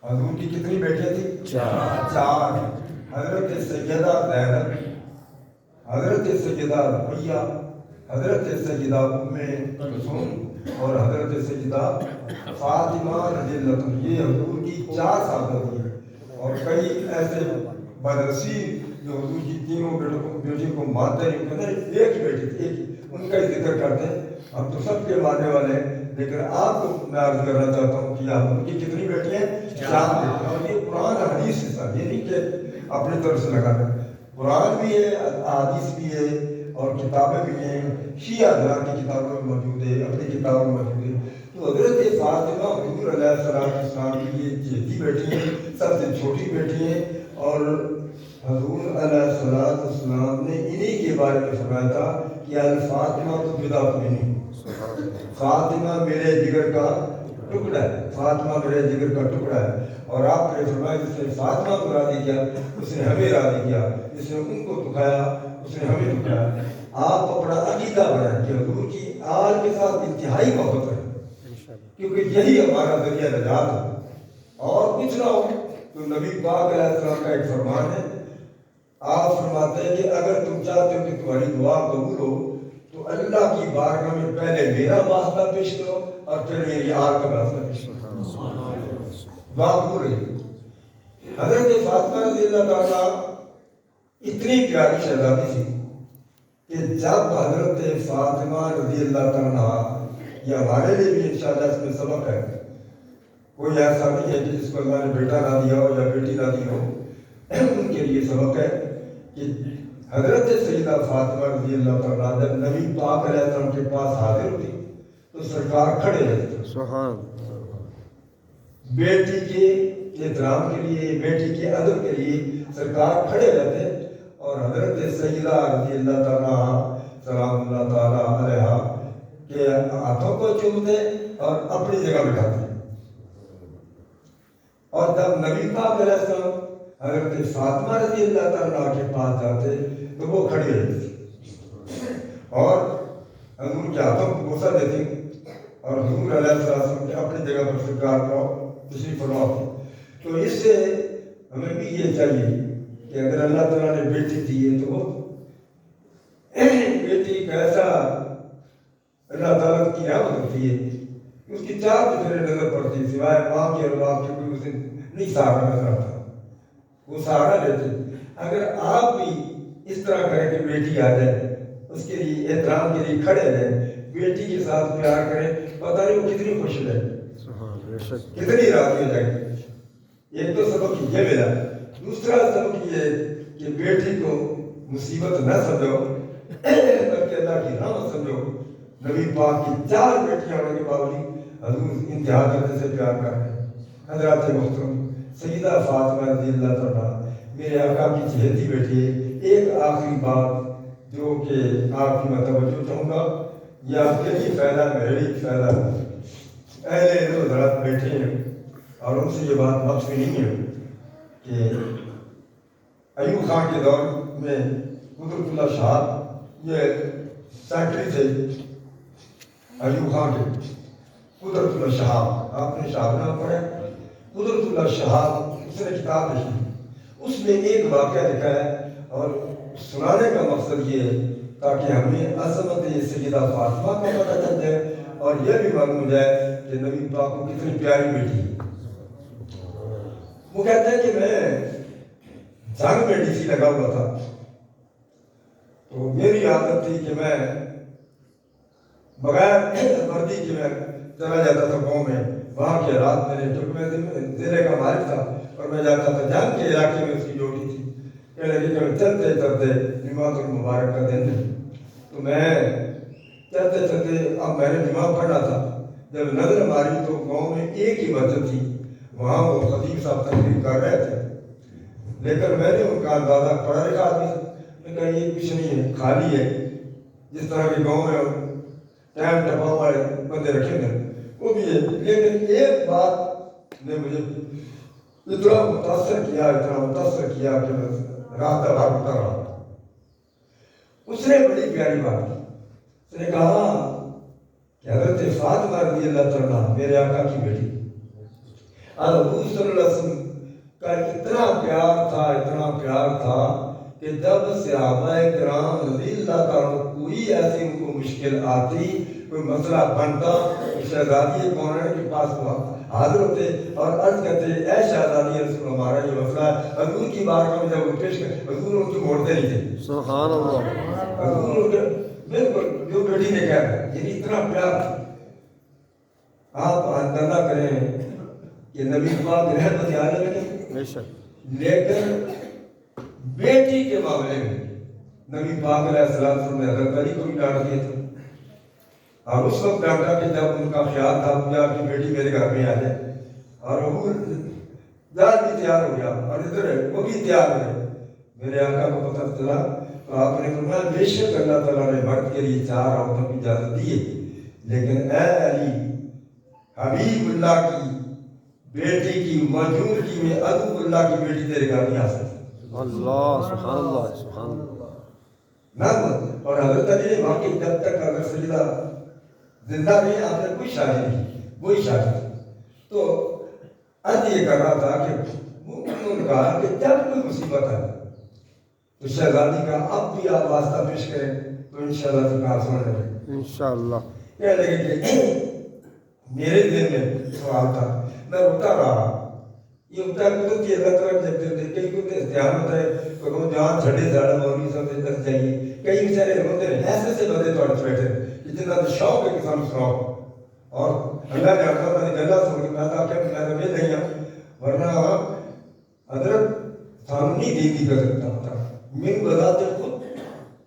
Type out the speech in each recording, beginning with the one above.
حضور کی کتنی بیٹیاں تھیں؟ چار۔ حضرت سیدہ زینب، حضرت سیدہ رقیہ، حضرت سیدہ ام کلثوم اور حضرت سیدہ فاطمہ رضی اللہ عنہ، یہ حضور کی 4 صحابہ تھیں۔ اور کئی ایسے بدرسی جو حضور کی تینوں بیٹیوں کو مانتے ہیں، کہتے ہیں ایک ہی بیٹی تھی، ایک ہی، ان کا ہی ذکر کرتے ہیں۔ ہم تو سب کے ماننے والے ہیں، لیکن آپ کو میں عرض کرنا چاہتا ہوں کہ آپ ان کی کتنی بیٹی ہیں؟ 4 بیٹیاں۔ اور یہ قرآن حدیث سے سب، یہ نہیں کہ اپنی طرف سے لگا رہے ہیں، قرآن بھی ہے، حدیث بھی ہے اور کتابیں بھی ہیں، شیعہ حضرات کی کتابوں میں موجود ہے، اپنی کتابوں میں موجود ہے۔ تو حضرت فاطمہ حضور علیہ السلام کی یہ جدی بیٹی ہیں، سب سے چھوٹی بیٹی ہیں، اور حضور علیہ السلام نے انہی کے بارے میں فرمایا تھا کہ الفاطمہ تو بدعت نہیں، فاطمہ میرے جگر کا ٹکڑا ہے، فاطمہ میرے جگر کا ٹکڑا ہے۔ اور آپ نے فرمایا جس نے فاطمہ کو راضی کیا اس نے ہمیں راضی کیا، جس نے ان کو دکھایا اس نے ہمیں دکھایا۔ آپ اپنا عقیدہ بنائیں کہ حضور کی آل کے ساتھ انتہائی محبت ہے، کیونکہ یہی ہمارا ذریعہ نجات ہے، اور کچھ نہ ہو۔ تو نبی پاک علیہ السلام کا ایک فرمان ہے، آپ فرماتے ہیں کہ اگر تم چاہتے ہو کہ تمہاری دعا قبول ہو تو اللہ کی بارگاہ میں پہلے میرا واسطہ پیش کرو اور پھر میری آل کا واسطہ پیش کرو، دعا قبول ہے۔ حضرت فاطمہ رضی اللہ تعالیٰ اتنی پیاری شہزادی تھی کہ جب حضرت فاطمہ رضی اللہ تعالیٰ، یہ ہمارے لیے بھی انشاءاللہ اس میں سبق ہے، کوئی ایسا نہیں ہے کہ جس کو اللہ نے بیٹا نہ دیا ہو یا بیٹی نہ دی ہو، ان کے لیے سبق ہے کہ حضرت سیدہ فاطمہ رضی اللہ تعالیٰ جب نبی پاک علیہ السلام کے پاس حاضر ہوتی تو سرکار کھڑے رہتے، سبحان، بیٹی کے احترام کے لیے، بیٹی کے ادب کے لیے سرکار کھڑے رہتے، اور حضرت سیدہ رضی اللہ تعالیٰ سلام اللہ تعالیٰ علیہ کے ہاتھوں کو چومتے اور اپنی جگہ بٹھاتے۔ اور جب نبی پاک علیہ السلام حضرت فاطمہ رضی اللہ تعالیٰ کے پاس جاتے تو وہ کھڑی رہتی اور حضور کے ہاتھوں کو بوسہ دیتی، اور حضور علیہ السلام کے اپنی جگہ پر سرکار کو تشریف فرما ہوتی۔ تو اس سے ہمیں بھی یہ چاہیے کہ اگر اللہ تعالیٰ نے بیٹی دی ہے تو وہ بیٹی کا ایسا اللہ تعالیٰ کی رحمت ہوتی ہے کہ اس کی 4 دوسرے نظر پڑتی، سوائے ماں کے اور باپ کے کوئی اسے نہیں سہارا نظر آتا، وہ سہارا لیتے۔ اگر آپ بھی اس طرح کریں کہ بیٹی آ جائے، اس کے لیے احترام کے لیے کھڑے رہیں، بیٹی کے ساتھ پیار کریں، پتہ نہیں وہ کتنی خوش رہے، کتنی راضی ہو جائے گی۔ ایک تو سبق یہ ملا، دوسرا سبق یہ کہ بیٹی کو مصیبت نہ سمجھو بلکہ اللہ کی رحمت سمجھو۔ نبی پاک کی 4 بیٹیاں ہونے کے باوجود حضور انتہا درجے سے پیار کر رہے ہیں۔ حضرات محترم، سیدہ فاطمہ رضی اللہ تعالیٰ میرے آقا کی چہیتی بیٹی ہے۔ ایک آخری بات جو کہ آپ کی میں توجہ چاہوں گا، یہ آپ کے لیے فائدہ، میرے لیے فائدہ ہے۔ اہل علم حضرات بیٹھے ہیں اور ان سے یہ بات مخفی نہیں ہے کہ ایوب خان کے دور میں قدرت اللہ شہاب یہ سیکٹری تھے، ایوب خان کے قدرت اللہ شہاب، آپ نے شہاب نام پڑھا، قدرت اللہ شہاب، اس نے کتاب لکھی، اس میں ایک واقعہ لکھا ہے اور سنانے کا مقصد یہ ہے تاکہ ہمیں عظمت سیدہ فاطمہ کا پتہ چل جائے اور یہ بھی معلوم ہو جائے کہ نبی پاک کو کتنی پیاری بیٹی ہے۔ وہ کہتے ہیں کہ میں جنگ میں ڈی سی لگا ہوا تھا، تو میری عادت تھی کہ میں بغیر وردی کے میں چلا جاتا تھا گاؤں میں، وہاں کے رات میرے چونکہ میں ضلع کا مالک تھا اور میں جاتا تھا جنگ کے علاقے میں، اس کی ڈیوٹی تھی۔ کہنے لگے کہ چلتے چلتے جمعہ المبارک کا دن ہے، تو میں چلتے چلتے اب میں نے جمعہ پڑھنا تھا، جب نظر ماری تو گاؤں میں ایک ہی مسجد تھی، وہاں وہ خطیب صاحب تقریر کر رہے تھے، لیکن میں نے ان کا اندازہ پڑھا لکھا آدمی، میں کہا یہ کچھ نہیں ہے، خالی ہے، جس طرح کے گاؤں میں ٹائم ٹپا والے بندے رکھے تھے وہ بھی ہے۔ لیکن ایک بات نے مجھے اتنا متاثر کیا کہ میں رات بھر اٹھا رہا۔ اس نے بڑی پیاری بات کی، اس نے کہا کہ حضرت فاطمہ رضی اللہ تعالیٰ میرے آقا کی بیٹی، اور حضور صلی اللہ علیہ وسلم کا اتنا پیار تھا کہ جب صحابہ کرام رضی اللہ تعالیٰ کوئی ایسی ان کو مشکل آتی، کوئی مسئلہ بنتا، شہزادی کونین کے پاس وہ حاضر ہوتے اور عرض کرتے اے شہزادی رسول ہمارا یہ مسئلہ ہے، حضور کی بارگاہ میں جب وہ پیش کرتے حضور ان کی موڑتے نہیں تھے، سبحان اللہ، حضور ان کے بالکل جو بیٹی نے کہا ہے، یعنی اتنا پیار تھا۔ آپ اندازہ کریں کہ نبی پاک رحمت عالم ہے، بے شک، لیکن بیٹی کے معاملے میں نبی پاک علیہ السلام نے حضرت علی کو بھی ڈانٹ دیا تھا، اور اس وقت ڈانٹا کہ جب ان کا خیال تھا کہ آپ کی بیٹی میرے گھر میں آ جائے، اور وہ جان بھی تیار ہو گیا اور ادھر وہ بھی تیار ہوئے۔ میرے آقا کو پتہ چلا تو آپ نے فرمایا بے شک اللہ تعالیٰ نے مرد کے لیے 4 عورتوں کی اجازت دی ہے، لیکن اے علی حبیب اللہ کی بیٹی کی منظور کی میں عدو اللہ کی بیٹی تیرے گھر نہیں آ سکتی۔ اللہ، سبحان اللہ، سبحان اللہ، نہ اور حضرت علی نے واقعی جب تک اگر سجدہ زندہ نہیں آپ نے کوئی شادی نہیں کی، وہی شادی تھی۔ تو عرض یہ کر رہا تھا کہ انہوں نے کہا کہ جب کوئی مصیبت ہے تو شہزادی کا اب بھی آپ واسطہ پیش کریں تو انشاءاللہ سرکار سن لیں گے۔ انشاءاللہ، کہنے لگے کہ میرے دل میں سوال تھا، میں روتا رہا، یہ ہوتا ہے قدرتی اللہ تعالیٰ جب دل دے کئی کو دھیان ہوتا ہے تو کہوں جہاں چھڑے زیادہ مولوی صاحب سے دس جائیے، کئی بیچارے روتے ہیں ایسے سے بندے توڑ بیٹھے کہ جنہاں نے شوق ہے کہ سانو سناؤ، اور اللہ نے آتا میں نے گلہ سن کے میں تھا کہ میں نے میں نہیں ہوں، ورنہ حضرت سانو نہیں دین دی قدر ہوتا من بذات خود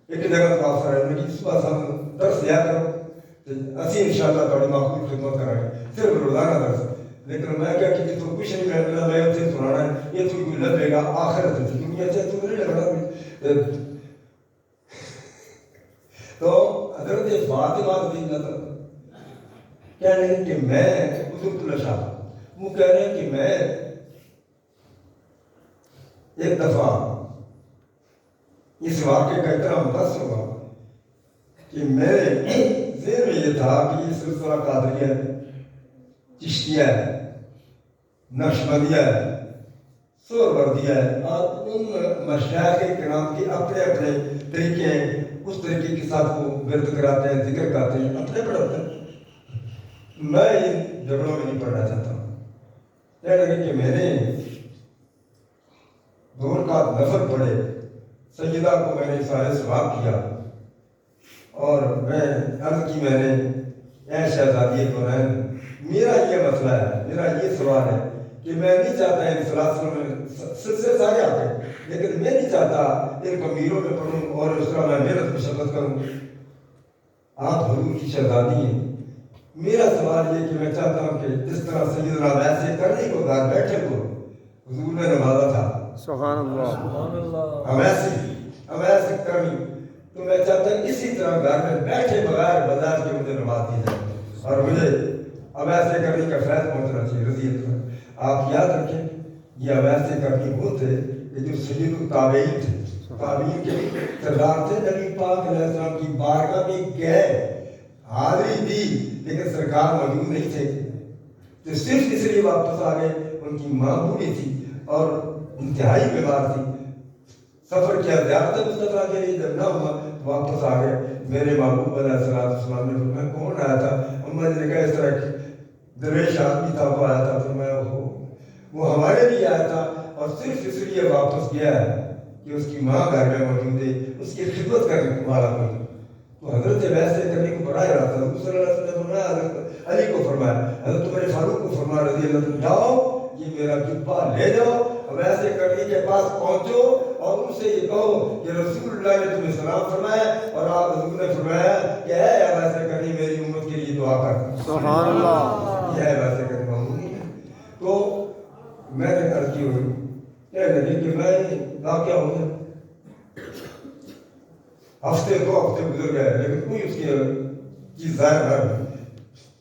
ایک جگہ پاس رہے میں کہ اس بات سانو درس دیا کرو اسی انشاءاللہ توڑی معقول خدمت کرائیں صرف روزانہ درس، لیکن میں کیا کہ تو کچھ نہیں کرنا، میں اتنے سنانا ہے، یہ تو کوئی لگے گا آخرت ہے دنیا سے تو نہیں لگنا۔ تو حضرت فاطمہ رضی اللہ تعالیٰ کہہ رہے ہیں کہ میں حضرت اللہ شاہ وہ کہہ رہے ہیں کہ میں ایک دفعہ اس واقعے کا اتنا متاثر ہوا کہ میرے ذہن میں یہ تھا کہ یہ سلسلہ قادریہ ہے، چشتیہ ہے، نقشبندیہ ہے، سہروردیہ ہے، اور ان مشائخ کرام کے اپنے اپنے طریقے ہیں، اس طریقے کے ساتھ وہ ورد کراتے ہیں، ذکر کرتے ہیں، اپنے پڑھتے ہیں۔ میں ان جھگڑوں میں نہیں پڑھنا چاہتا ہوں۔ کہنے لگے کہ میں نے 2 رکعت نفل پڑھے، سجدہ کو میں نے سارے ثواب کیا، اور میں عرض کی میں نے اے شہزادی کونین میرا یہ مسئلہ ہے، میرا یہ سوال ہے کہ میں نہیں چاہتا ان سلاسلوں میں سلسلے سارے آتے ہیں، لیکن میں نہیں چاہتا ان کمیروں میں پڑھوں اور اس طرح میں محنت مشقت کروں۔ آپ حضور کی شہزادی ہیں، میرا سوال یہ کہ میں چاہتا ہوں کہ جس طرح سیدنا ویسے کرنے کو گھر بیٹھے کو حضور نے نوازا تھا، سبحان اللہ، ہم ایسی کرنی، تو میں چاہتا ہوں اسی طرح گھر میں بیٹھے بغیر بازار کے مجھے نماز دی جائے اور مجھے اب ایسے کرنے کا فیض پہنچنا چاہیے رضیت پر۔ آپ یاد رکھیں یہ اب ایسے کرنی وہ تھے کہ جو سید التابعین تھے، تابعین کے سردار تھے، نبی پاک علیہ السلام کی بارگاہ میں گئے، حاضری دی، لیکن سرکار موجود نہیں تھے، تو صرف اس لیے واپس آ گئے ان کی ماں بوڑھی تھی اور انتہائی بیمار تھی، سفر کیا زیادہ مستقرا کے لیے جب نہ ہوا تو واپس آ گئے۔ میرے محبوب علیہ السلام نے فرمایا کون آیا تھا؟ اماں جی نے کہا اس طرح درویش آدمی تھا وہ آیا تھا، فرمایا وہ ہمارے لیے آیا تھا اور صرف اس لیے واپس گیا ہے کہ اس کی ماں گھر میں موجود ہے، اس کی خدمت کرنے والا کوئی۔ تو حضرت ویسے کرنے کو بڑا رہا تھا، حضرت صلی اللہ علیہ وسلم نے فرمایا حضرت علی کو فرمایا، حضرت عمر فاروق کو فرمایا رضی اللہ عنہ جاؤ یہ میرا جبہ لے جاؤ اور ویسے کرنی کے پاس پہنچو اور ان سے یہ کہو کہ رسول اللہ نے تمہیں سلام فرمایا اور آپ حضور نے فرمایا کہ اے ویسے کرنی میری امت کے لیے دعا کر، سبحان اللہ، یہ ہے ویسے کرنی معمولی ہے۔ تو میں نے عرض کی ہوئی کہنے لگی کہ میں واقعہ ہو گیا، ہفتے 2 ہفتے گزر گئے لیکن کوئی اس کی چیز ظاہر نہ ہوئی۔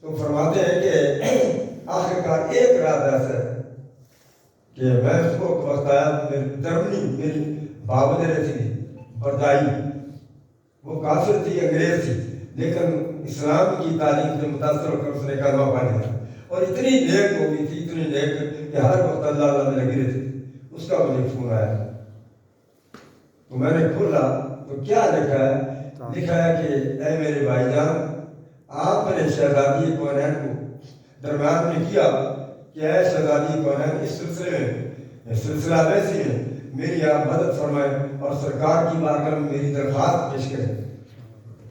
تو فرماتے ہیں کہ آخرکار ایک رات ایسا ہے کہ میں اس کو وقت آیا میری جرمنی میری بابدرے تھی بردائی، وہ کافر تھی، انگریز تھی، لیکن اسلام کی تعلیم سے متاثر ہو کر اس نے کلمہ پڑھ لیا اور اتنی نیک ہو گئی تھی، اتنی نیک کہ ہر وقت اللہ اللہ میں لگی رہتی تھی. اس کا مجھے فون آیا تو میں نے کھولا تو کیا لکھا ہے؟ لکھا ہے کہ اے میرے بھائی جان، آپ نے شہزادی کونین کو درمیان میں کیا کہ اے شہزادی کونین، اس سلسلے میں سلسلہ ویسی میں میری آپ مدد فرمائیں اور سرکار کی بارگاہ میں میری درخواست پیش کریں.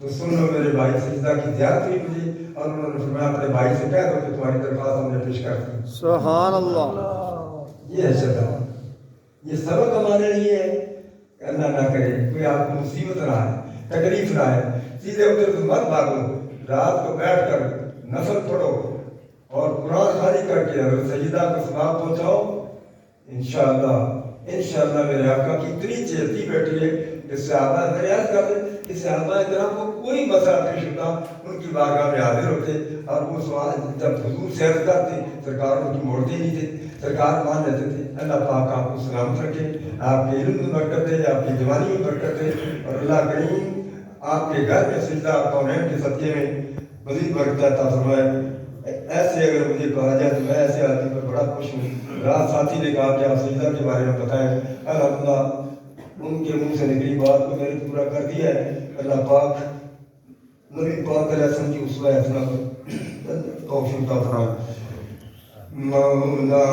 تو سن لو میرے بھائی، سجدہ کی زیادت ہوئی مجھے اور انہوں نے فرمایا اپنے بھائی سے کہہ دو کہ تمہاری درخواست ہم نے پیش کر دی. سبحان اللہ. یہ ہے شہزادی. یہ سبق ہمارے لیے ہے کہ اللہ نہ کرے کوئی آپ کو مصیبت نہ آئے، تکلیف نہ آئے، سیدھے ادھر سے مت بھاگو، رات کو بیٹھ کر نفل پڑھو اور قرآن خانی کر کے حضرت سیدہ کو ثواب پہنچاؤ. انشاءاللہ میرے آقا کی اتنی چہتی بیٹھی ہے کہ صحابہ ریاض کر دیں کہ صحابہ کرام کو کوئی مسئلہ پیش ہوتا ان کی بارگاہ میں حاضر ہوتے اور وہ سوال جب حضور سیر کرتے سرکار ان کی موڑتے نہیں تھے، سرکار مان لیتے تھے. اللہ پاک آپ کو سلامت رکھے، آپ کے علم میں برکت دے، آپ کی جوانی میں برکت دے اور اللہ کریم آپ کے گھر میں سجدہ کونین کے صدقے میں مزید برکت عطا فرمائے. ایسے اگر مجھے کہا جائے تو میں ایسے آدمی پر بڑا خوش ہوں. رات ساتھی نے کہا کہ آپ سجدہ کے بارے میں بتائیں، الحمدللہ ان کے منہ سے نکلی بات کو میں نے پورا کر دیا ہے. اللہ پاک نبی پاک علیہ السلام کی اسوہ حسنہ توفیق عطا فرمائے. مولا